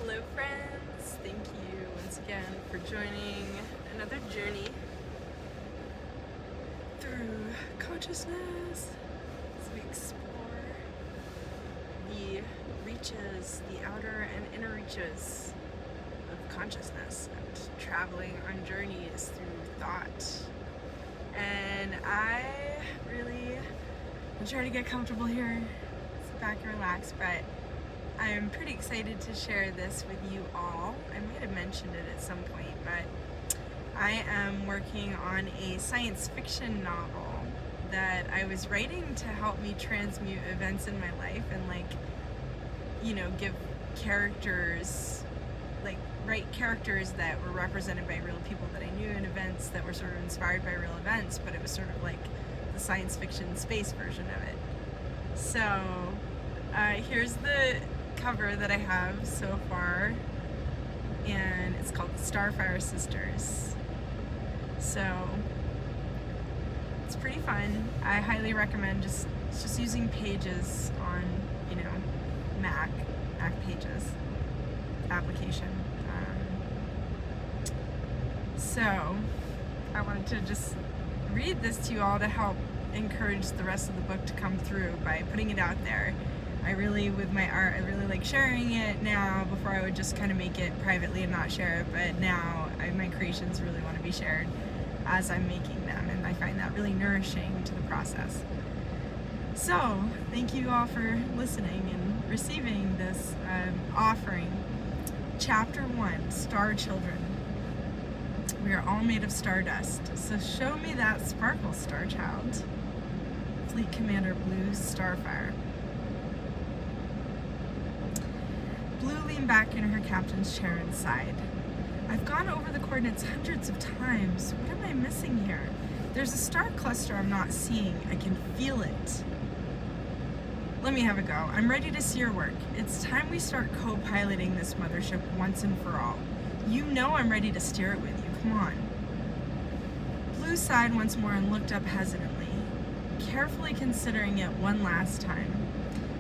Hello friends, thank you once again for joining another journey through consciousness as we explore the reaches, the outer and inner reaches of consciousness and traveling on journeys through thought. And I really am trying to get comfortable here, sit back and relax, but I'm pretty excited to share this with you all. I might have mentioned it at some point, but I am working on a science fiction novel that I was writing to help me transmute events in my life and give characters, write characters that were represented by real people that I knew and events that were sort of inspired by real events, but it was sort of like the science fiction space version of it. So here's the cover that I have so far, and it's called the Starphire Sisters. So it's pretty fun. I highly recommend just using Pages on Mac Pages application. So I wanted to just read this to you all to help encourage the rest of the book to come through by putting it out there. With my art, I really like sharing it now. Before I would just kind of make it privately and not share it, but now my creations really want to be shared as I'm making them, and I find that really nourishing to the process. So thank you all for listening and receiving this offering. Chapter 1, Starchildren. We are all made of stardust, so show me that sparkle, Starchild. Fleet Commander Blue Starfire. Blue leaned back in her captain's chair and sighed. I've gone over the coordinates hundreds of times. What am I missing here? There's a star cluster I'm not seeing. I can feel it. Let me have a go. I'm ready to see your work. It's time we start co-piloting this mothership once and for all. You know I'm ready to steer it with you. Come on. Blue sighed once more and looked up hesitantly, carefully considering it one last time,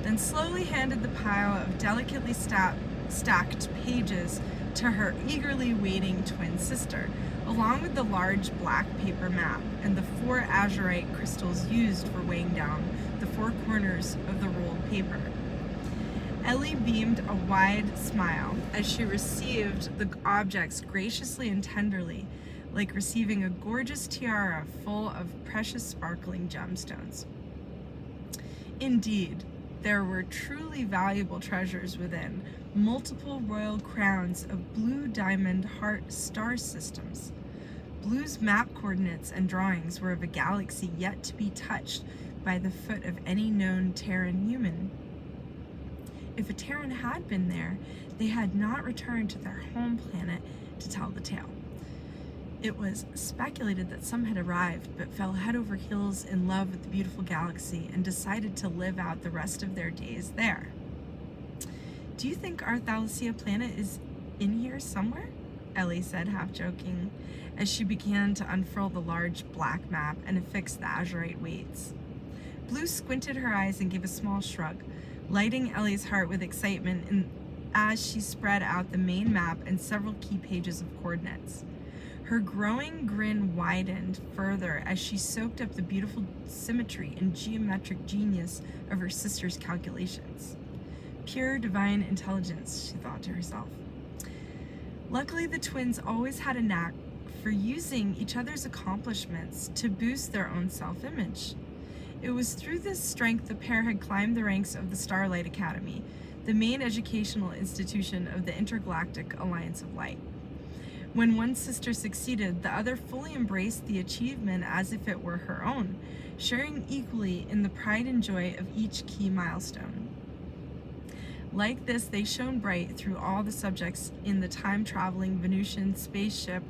then slowly handed the pile of delicately stacked pages to her eagerly waiting twin sister, along with the large black paper map and the 4 azurite crystals used for weighing down the 4 corners of the rolled paper. Ellie beamed a wide smile as she received the objects graciously and tenderly, like receiving a gorgeous tiara full of precious sparkling gemstones. Indeed, there were truly valuable treasures within, multiple royal crowns of blue diamond heart star systems. Blue's map coordinates and drawings were of a galaxy yet to be touched by the foot of any known Terran human. If a Terran had been there, they had not returned to their home planet to tell the tale. It was speculated that some had arrived, but fell head over heels in love with the beautiful galaxy and decided to live out the rest of their days there. Do you think our Thalasia planet is in here somewhere? Ellie said, half joking, as she began to unfurl the large black map and affix the azurite weights. Blue squinted her eyes and gave a small shrug, lighting Ellie's heart with excitement as she spread out the main map and several key pages of coordinates. Her growing grin widened further as she soaked up the beautiful symmetry and geometric genius of her sister's calculations. Pure divine intelligence, she thought to herself. Luckily, the twins always had a knack for using each other's accomplishments to boost their own self-image. It was through this strength the pair had climbed the ranks of the Starlight Academy, the main educational institution of the Intergalactic Alliance of Light. When one sister succeeded, the other fully embraced the achievement as if it were her own, sharing equally in the pride and joy of each key milestone. Like this, they shone bright through all the subjects in the time-traveling Venusian spaceship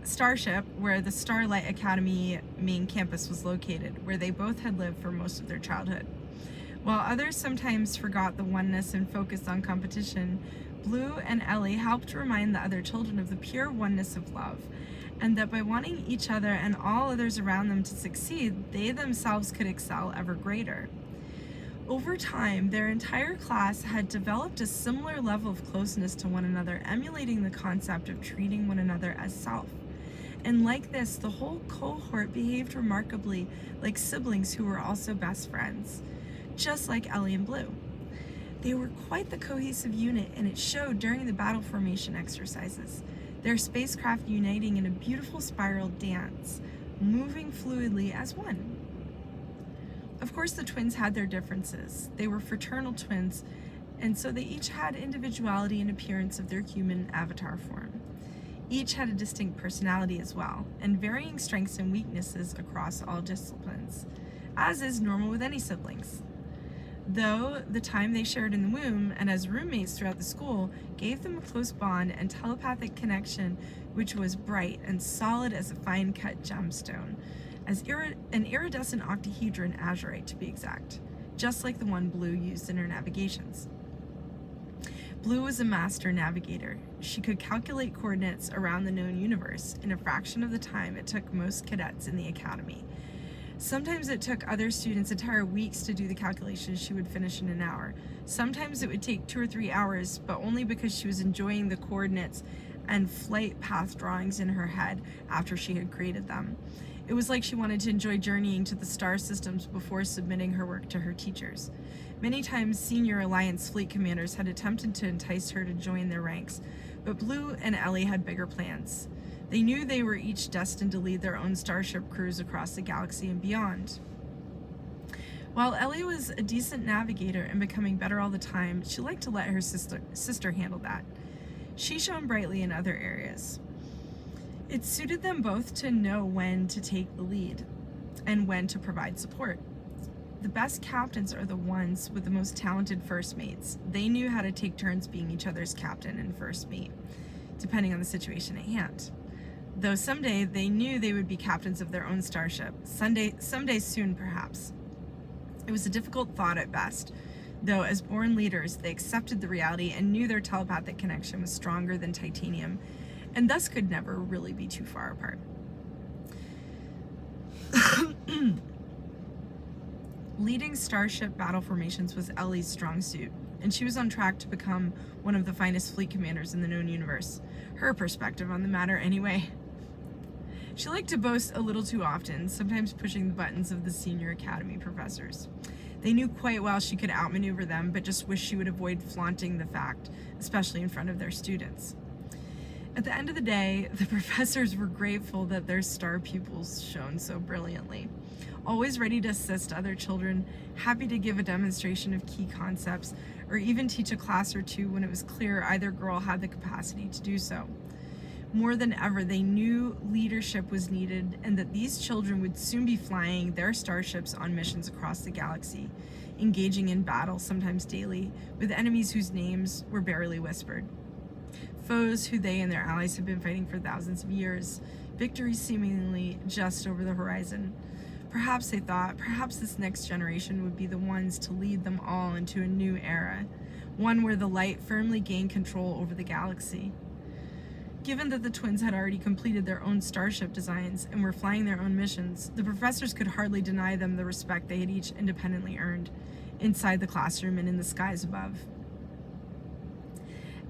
Starship, where the Starlight Academy main campus was located, where they both had lived for most of their childhood. While others sometimes forgot the oneness and focused on competition, Blue and Ellie helped remind the other children of the pure oneness of love, and that by wanting each other and all others around them to succeed, they themselves could excel ever greater. Over time, their entire class had developed a similar level of closeness to one another, emulating the concept of treating one another as self. And like this, the whole cohort behaved remarkably like siblings who were also best friends, just like Ellie and Blue. They were quite the cohesive unit, and it showed during the battle formation exercises, their spacecraft uniting in a beautiful spiral dance, moving fluidly as one. Of course, the twins had their differences. They were fraternal twins, and so they each had individuality and appearance of their human avatar form. Each had a distinct personality as well, and varying strengths and weaknesses across all disciplines, as is normal with any siblings. Though the time they shared in the womb and as roommates throughout the school gave them a close bond and telepathic connection which was bright and solid as a fine-cut gemstone, as an iridescent octahedron azurite to be exact, just like the one Blue used in her navigations. Blue was a master navigator. She could calculate coordinates around the known universe in a fraction of the time it took most cadets in the academy. Sometimes it took other students entire weeks to do the calculations she would finish in an hour. Sometimes it would take 2 or 3 hours, but only because she was enjoying the coordinates and flight path drawings in her head after she had created them. It was like she wanted to enjoy journeying to the star systems before submitting her work to her teachers. Many times, senior Alliance fleet commanders had attempted to entice her to join their ranks, but Blue and Ellie had bigger plans. They knew they were each destined to lead their own starship crews across the galaxy and beyond. While Ellie was a decent navigator and becoming better all the time, she liked to let her sister handle that. She shone brightly in other areas. It suited them both to know when to take the lead and when to provide support. The best captains are the ones with the most talented first mates. They knew how to take turns being each other's captain and first mate, depending on the situation at hand. Though someday they knew they would be captains of their own starship, someday soon perhaps. It was a difficult thought at best, though as born leaders they accepted the reality and knew their telepathic connection was stronger than titanium, and thus could never really be too far apart. Leading starship battle formations was Ellie's strong suit, and she was on track to become one of the finest fleet commanders in the known universe. Her perspective on the matter, anyway. She liked to boast a little too often, sometimes pushing the buttons of the senior academy professors. They knew quite well she could outmaneuver them, but just wished she would avoid flaunting the fact, especially in front of their students. At the end of the day, the professors were grateful that their star pupils shone so brilliantly. Always ready to assist other children, happy to give a demonstration of key concepts, or even teach a class or two when it was clear either girl had the capacity to do so. More than ever, they knew leadership was needed and that these children would soon be flying their starships on missions across the galaxy, engaging in battle, sometimes daily, with enemies whose names were barely whispered. Foes who they and their allies had been fighting for thousands of years, victory seemingly just over the horizon. Perhaps, they thought, perhaps this next generation would be the ones to lead them all into a new era, one where the light firmly gained control over the galaxy. Given that the twins had already completed their own starship designs and were flying their own missions, the professors could hardly deny them the respect they had each independently earned, inside the classroom and in the skies above.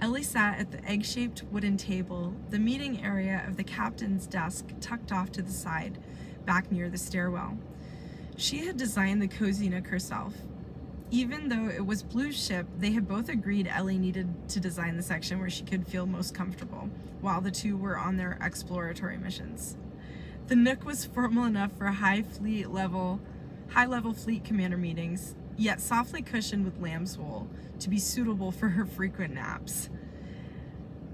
Ellie sat at the egg-shaped wooden table, the meeting area of the captain's desk tucked off to the side, back near the stairwell. She had designed the cozy nook herself. Even though it was Blue's ship, they had both agreed Ellie needed to design the section where she could feel most comfortable, while the two were on their exploratory missions. The nook was formal enough for high-level fleet commander meetings, yet softly cushioned with lamb's wool to be suitable for her frequent naps.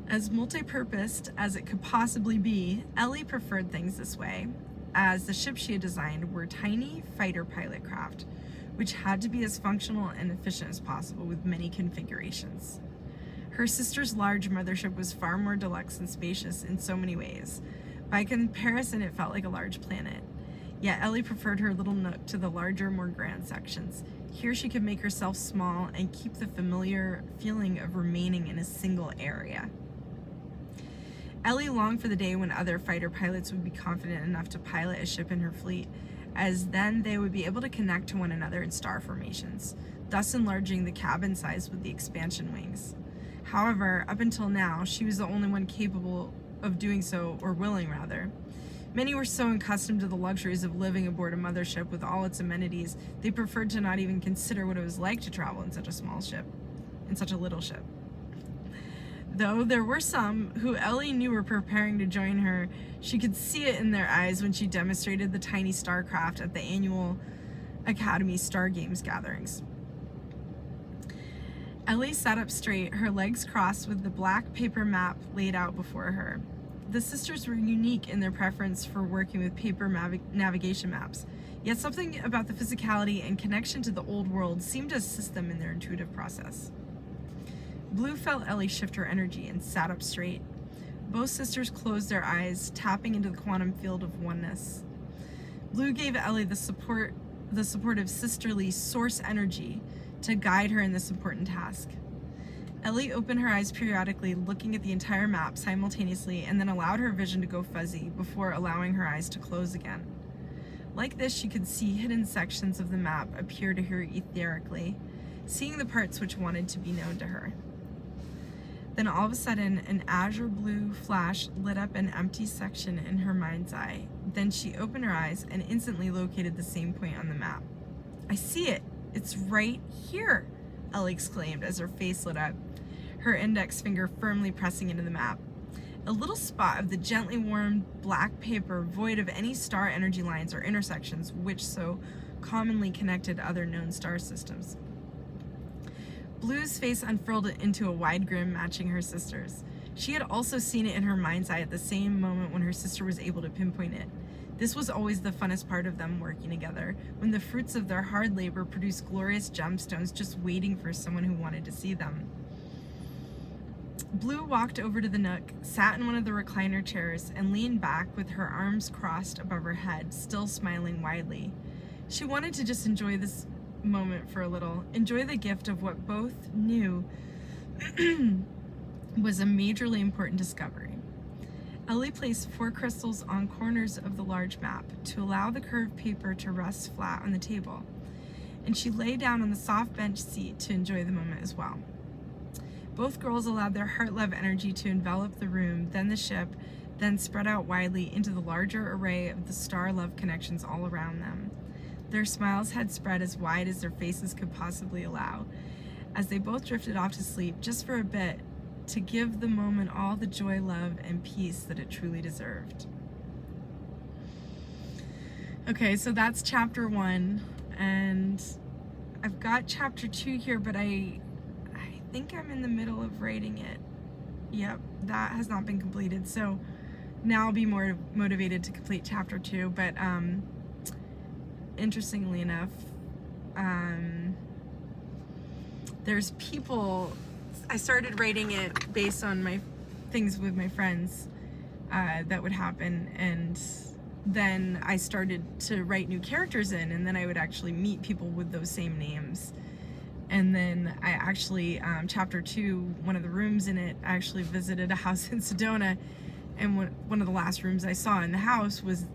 As multi-purposed as it could possibly be, Ellie preferred things this way, as the ships she had designed were tiny fighter pilot craft, which had to be as functional and efficient as possible with many configurations. Her sister's large mothership was far more deluxe and spacious in so many ways. By comparison, it felt like a large planet. Yet Ellie preferred her little nook to the larger, more grand sections. Here she could make herself small and keep the familiar feeling of remaining in a single area. Ellie longed for the day when other fighter pilots would be confident enough to pilot a ship in her fleet, as then they would be able to connect to one another in star formations, thus enlarging the cabin size with the expansion wings. However, up until now, she was the only one capable of doing so, or willing rather. Many were so accustomed to the luxuries of living aboard a mothership with all its amenities, they preferred to not even consider what it was like to travel in such a small ship, in such a little ship. Though there were some who Ellie knew were preparing to join her, she could see it in their eyes when she demonstrated the tiny starcraft at the annual Academy Star Games gatherings. Ellie sat up straight, her legs crossed with the black paper map laid out before her. The sisters were unique in their preference for working with paper navigation maps, yet something about the physicality and connection to the old world seemed to assist them in their intuitive process. Blue felt Ellie shift her energy and sat up straight. Both sisters closed their eyes, tapping into the quantum field of oneness. Blue gave Ellie the supportive sisterly source energy to guide her in this important task. Ellie opened her eyes periodically, looking at the entire map simultaneously, and then allowed her vision to go fuzzy before allowing her eyes to close again. Like this, she could see hidden sections of the map appear to her etherically, seeing the parts which wanted to be known to her. Then all of a sudden, an azure blue flash lit up an empty section in her mind's eye. Then she opened her eyes and instantly located the same point on the map. "I see it! It's right here!" Ellie exclaimed as her face lit up, her index finger firmly pressing into the map. A little spot of the gently warmed black paper void of any star energy lines or intersections which so commonly connected other known star systems. Blue's face unfurled into a wide grin matching her sister's. She had also seen it in her mind's eye at the same moment when her sister was able to pinpoint it. This was always the funnest part of them working together, when the fruits of their hard labor produced glorious gemstones just waiting for someone who wanted to see them. Blue walked over to the nook, sat in one of the recliner chairs, and leaned back with her arms crossed above her head, still smiling widely. She wanted to just enjoy this moment for a little, enjoy the gift of what both knew was a majorly important discovery. Ellie placed 4 crystals on corners of the large map to allow the curved paper to rest flat on the table, and she lay down on the soft bench seat to enjoy the moment as well. Both girls allowed their heart-love energy to envelop the room, then the ship, then spread out widely into the larger array of the star-love connections all around them. Their smiles had spread as wide as their faces could possibly allow, as they both drifted off to sleep just for a bit, to give the moment all the joy, love, and peace that it truly deserved. Okay, so that's chapter 1, and I've got chapter 2 here, but I think I'm in the middle of writing it. Yep, that has not been completed, so now I'll be more motivated to complete chapter 2, but interestingly enough, there's people, I started writing it based on my things with my friends that would happen, and then I started to write new characters in, and then I would actually meet people with those same names. And then I actually, chapter 2, one of the rooms in it, I actually visited a house in Sedona, and one of the last rooms I saw in the house was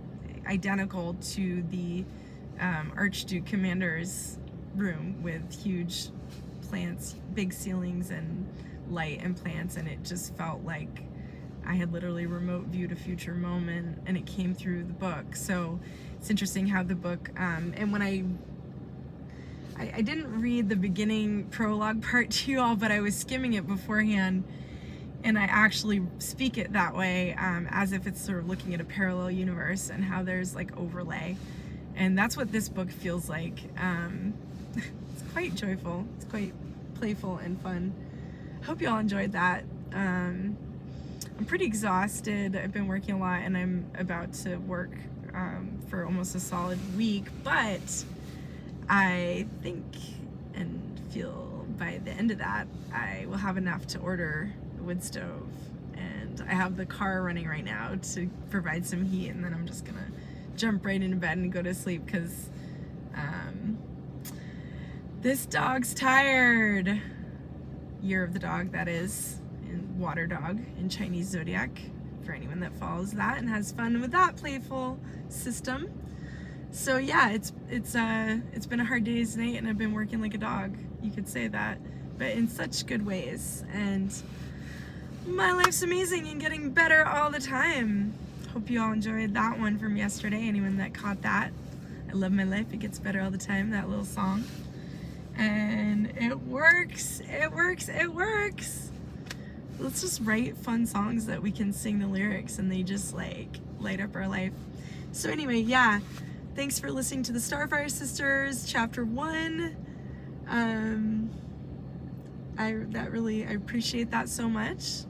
identical to the Archduke Commander's room, with huge plants, big ceilings, and light and plants, and it just felt like I had literally remote viewed a future moment, and it came through the book. So it's interesting how the book, and when I didn't read the beginning prologue part to you all, but I was skimming it beforehand, and I actually speak it that way, as if it's sort of looking at a parallel universe and how there's like overlay. And that's what this book feels like. It's quite joyful, it's quite playful and fun. Hope you all enjoyed that. I'm pretty exhausted. I've been working a lot, and I'm about to work for almost a solid week, but I think and feel by the end of that I will have enough to order the wood stove, and I have the car running right now to provide some heat, and then I'm just gonna jump right into bed and go to sleep, because this dog's tired. Year of the dog, that is, in water dog in Chinese zodiac, for anyone that follows that and has fun with that playful system. So yeah, it's been a hard day's night, and I've been working like a dog. You could say that, but in such good ways. And my life's amazing and getting better all the time. Hope you all enjoyed that one from yesterday. Anyone that caught that, I love my life. It gets better all the time. That little song, and it works. It works. It works. Let's just write fun songs that we can sing the lyrics, and they just like light up our life. So anyway, yeah. Thanks for listening to the Starphire Sisters, Chapter 1. I appreciate that so much.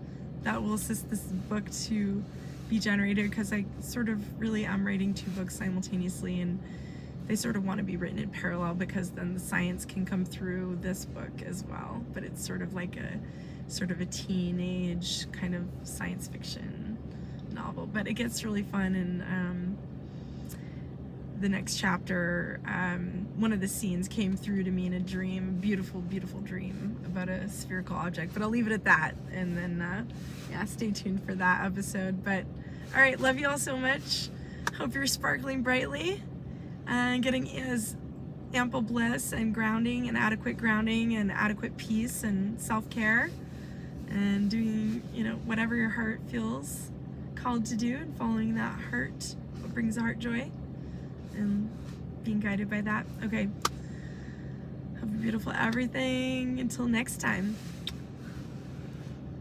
That will assist this book to be generated, because I sort of really am writing 2 books simultaneously, and they sort of want to be written in parallel, because then the science can come through this book as well. But it's sort of like a teenage kind of science fiction novel. But it gets really fun, and the next chapter, one of the scenes came through to me in a dream, beautiful, beautiful dream about a spherical object, but I'll leave it at that, and then, yeah, stay tuned for that episode. But, all right, love you all so much. Hope you're sparkling brightly and getting as ample bliss and grounding and adequate peace and self-care, and doing, whatever your heart feels called to do, and following that heart, what brings the heart joy, and being guided by that. Okay. Have a beautiful everything. Until next time.